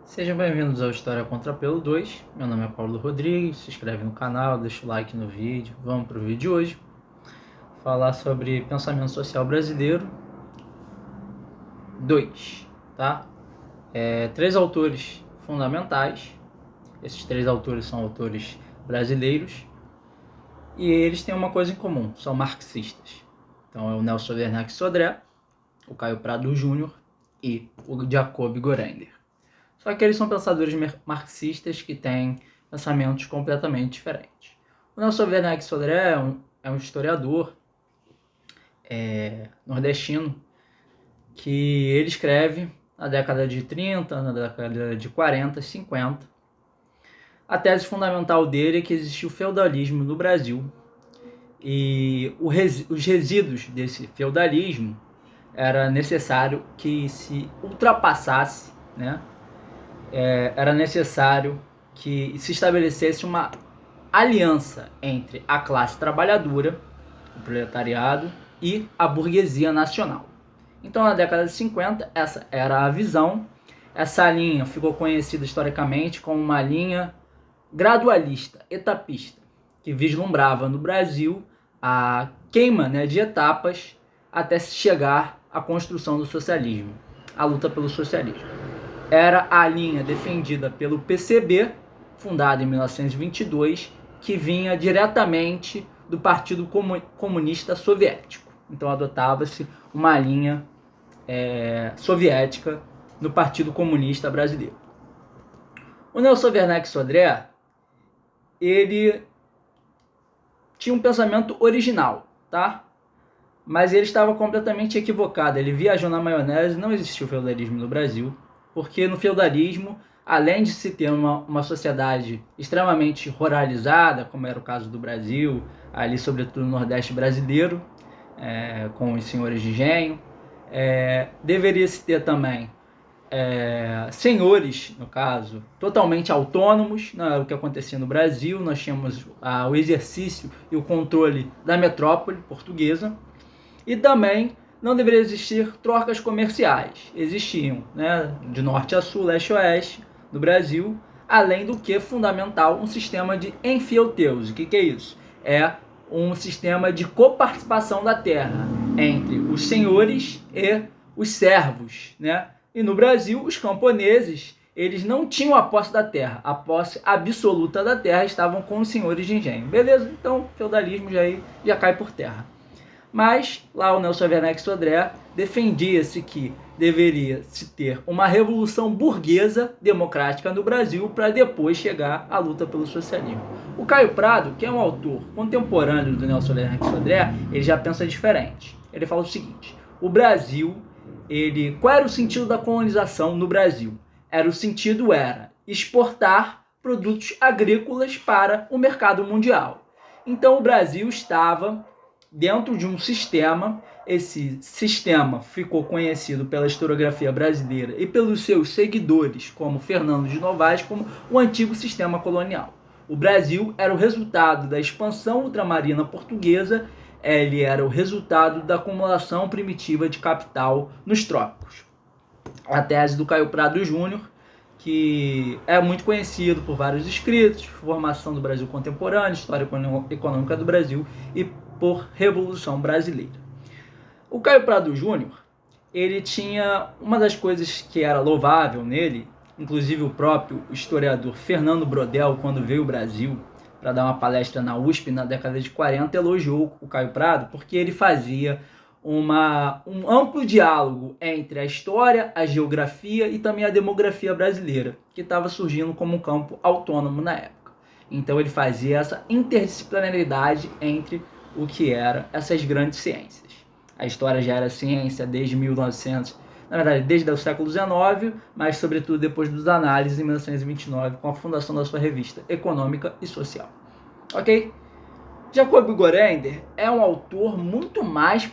Sejam bem-vindos ao História Contra Pelo 2. Meu nome é Paulo Rodrigues, se inscreve no canal, deixa o like no vídeo. Vamos para o vídeo de hoje. Falar sobre pensamento social brasileiro 2, tá? Três autores fundamentais. Esses três autores são autores brasileiros e eles têm uma coisa em comum, são marxistas. Então é o Nelson Werneck Sodré, o Caio Prado Júnior e o Jacob Gorender. Só que eles são pensadores marxistas que têm pensamentos completamente diferentes. O Nelson Werneck Sodré é um historiador nordestino que ele escreve na década de 30, na década de 40, 50. A tese fundamental dele é que existiu feudalismo no Brasil e os resíduos desse feudalismo era necessário que se ultrapassasse, né? Era necessário que se estabelecesse uma aliança entre a classe trabalhadora, o proletariado, e a burguesia nacional. Então, na década de 50, essa era a visão. Essa linha ficou conhecida historicamente como uma linha gradualista, etapista, que vislumbrava no Brasil a queima, de etapas até se chegar à construção do socialismo, a luta pelo socialismo. Era a linha defendida pelo PCB, fundado em 1922, que vinha diretamente do Partido Comunista Soviético. Então adotava-se uma linha soviética no Partido Comunista Brasileiro. O Nelson Werneck Sodré, ele tinha um pensamento original, tá? Mas ele estava completamente equivocado. Ele viajou na maionese, não existiu feudalismo no Brasil, porque no feudalismo, além de se ter uma sociedade extremamente ruralizada, como era o caso do Brasil, ali sobretudo no Nordeste brasileiro, com os senhores de engenho, deveria se ter também senhores, no caso, totalmente autônomos. Não era o que acontecia no Brasil. Nós tínhamos o exercício e o controle da metrópole portuguesa, e também não deveria existir trocas comerciais. Existiam, de norte a sul, leste a oeste, no Brasil, além do que, fundamental, um sistema de enfieuteuse. O que é isso? É um sistema de coparticipação da terra entre os senhores e os servos, E no Brasil, os camponeses, eles não tinham a posse da terra. A posse absoluta da terra estavam com os senhores de engenho. Beleza? Então, o feudalismo já cai por terra. Mas lá o Nelson Werneck Sodré defendia-se que deveria se ter uma revolução burguesa democrática no Brasil para depois chegar à luta pelo socialismo. O Caio Prado, que é um autor contemporâneo do Nelson Werneck Sodré, ele já pensa diferente. Ele fala o seguinte: o Brasil, qual era o sentido da colonização no Brasil? O sentido era exportar produtos agrícolas para o mercado mundial. Então o Brasil estava dentro de um sistema. Esse sistema ficou conhecido pela historiografia brasileira e pelos seus seguidores, como Fernando de Novaes, como o antigo sistema colonial. O Brasil era o resultado da expansão ultramarina portuguesa, ele era o resultado da acumulação primitiva de capital nos trópicos. A tese do Caio Prado Júnior, que é muito conhecido por vários escritos, formação do Brasil contemporâneo, história econômica do Brasil e por Revolução Brasileira. O Caio Prado Júnior, ele tinha uma das coisas que era louvável nele, inclusive o próprio historiador Fernando Brodel, quando veio ao Brasil para dar uma palestra na USP na década de 40, elogiou o Caio Prado porque ele fazia um amplo diálogo entre a história, a geografia e também a demografia brasileira, que estava surgindo como um campo autônomo na época. Então ele fazia essa interdisciplinaridade entre o que eram essas grandes ciências. A história já era ciência desde 1900, na verdade desde o século XIX, mas sobretudo depois dos análises em 1929, com a fundação da sua revista Econômica e Social. Ok? Jacob Gorender é um autor muito mais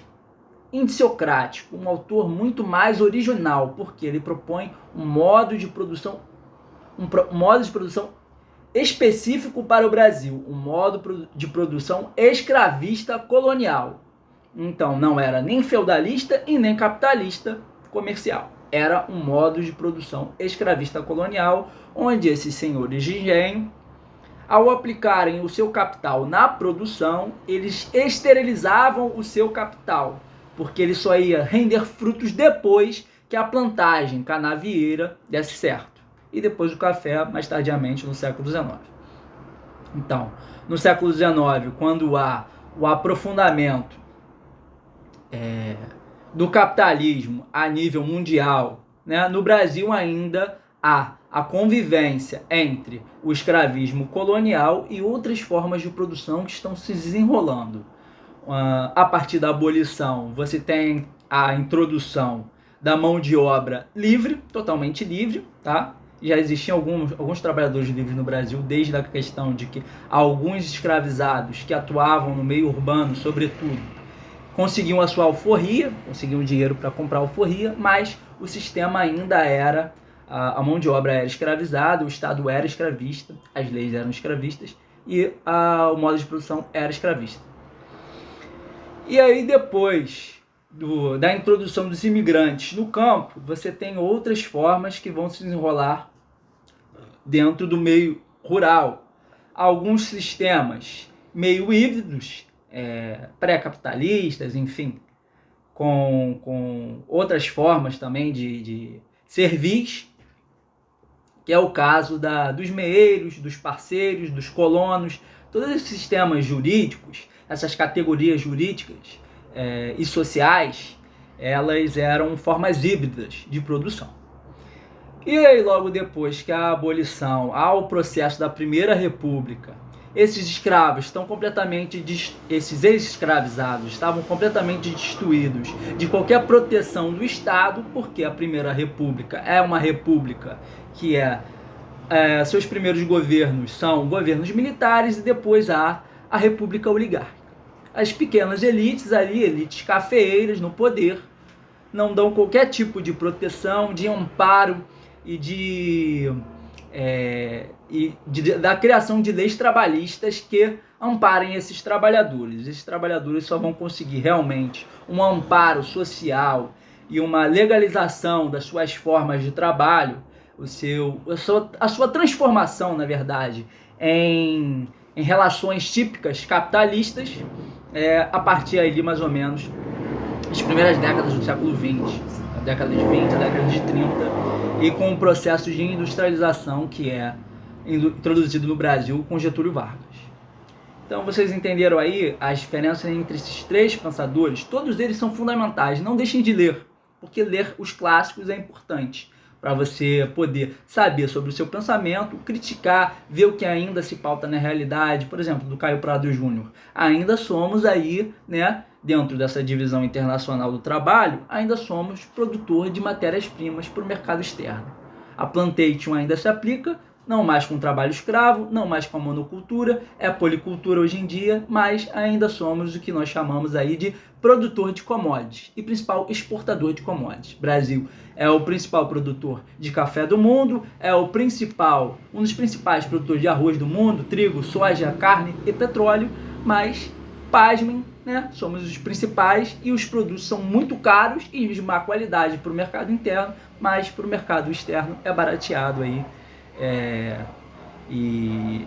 indiciocrático, um autor muito mais original, porque ele propõe um modo de produção específico para o Brasil, um modo de produção escravista colonial. Então não era nem feudalista e nem capitalista comercial. era um modo de produção escravista colonial, onde esses senhores de engenho, ao aplicarem o seu capital na produção, eles esterilizavam o seu capital, porque ele só ia render frutos depois que a plantagem canavieira desse certo. E depois o café, mais tardiamente, no século XIX. Então, no século XIX, quando há o aprofundamento do capitalismo a nível mundial, né, no Brasil ainda há a convivência entre o escravismo colonial e outras formas de produção que estão se desenrolando. A partir da abolição, você tem a introdução da mão de obra livre, totalmente livre, tá? Já existiam alguns trabalhadores livres no Brasil, desde a questão de que alguns escravizados que atuavam no meio urbano, sobretudo, conseguiam a sua alforria, conseguiam dinheiro para comprar alforria, mas o sistema ainda era, a mão de obra era escravizada, o Estado era escravista, as leis eram escravistas e o modo de produção era escravista. E aí depois da introdução dos imigrantes no campo, você tem outras formas que vão se desenrolar dentro do meio rural. Alguns sistemas meio híbridos, pré-capitalistas, enfim, com outras formas também de servis, que é o caso dos meeiros, dos parceiros, dos colonos, todos esses sistemas jurídicos, essas categorias jurídicas e sociais, elas eram formas híbridas de produção. E aí, logo depois que a abolição, ao processo da Primeira República, esses escravos esses ex-escravizados estavam completamente destituídos de qualquer proteção do Estado, porque a Primeira República é uma república que seus primeiros governos são governos militares e depois há a República Oligárquica. As pequenas elites ali, elites cafeeiras no poder, não dão qualquer tipo de proteção, de amparo e da criação de leis trabalhistas que amparem esses trabalhadores. Esses trabalhadores só vão conseguir realmente um amparo social e uma legalização das suas formas de trabalho, a sua transformação, na verdade, em relações típicas capitalistas, a partir ali, mais ou menos, das primeiras décadas do século XX, a década de 20, a década de 30, e com o processo de industrialização que é introduzido no Brasil com Getúlio Vargas. Então vocês entenderam aí as diferenças entre esses três pensadores? Todos eles são fundamentais, não deixem de ler, porque ler os clássicos é importante para você poder saber sobre o seu pensamento, criticar, ver o que ainda se pauta na realidade. Por exemplo, do Caio Prado Júnior. Ainda somos aí, né, dentro dessa divisão internacional do trabalho, ainda somos produtor de matérias-primas para o mercado externo. A plantation ainda se aplica, não mais com trabalho escravo, não mais com a monocultura, é policultura hoje em dia, mas ainda somos o que nós chamamos aí de produtor de commodities e principal exportador de commodities. Brasil é o principal produtor de café do mundo, é um dos principais produtores de arroz do mundo, trigo, soja, carne e petróleo, mas, pasmem, né, somos os principais e os produtos são muito caros e de má qualidade para o mercado interno, mas para o mercado externo é barateado aí. E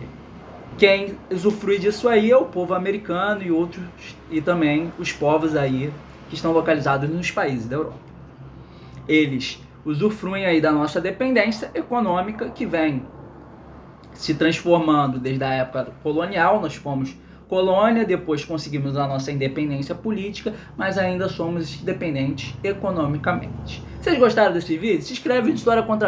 quem usufrui disso aí é o povo americano e outros, e também os povos aí que estão localizados nos países da Europa. Eles usufruem aí da nossa dependência econômica que vem se transformando desde a época colonial. Nós fomos colônia, depois conseguimos a nossa independência política, mas ainda somos dependentes economicamente. Vocês gostaram desse vídeo? Se inscreve em História Contra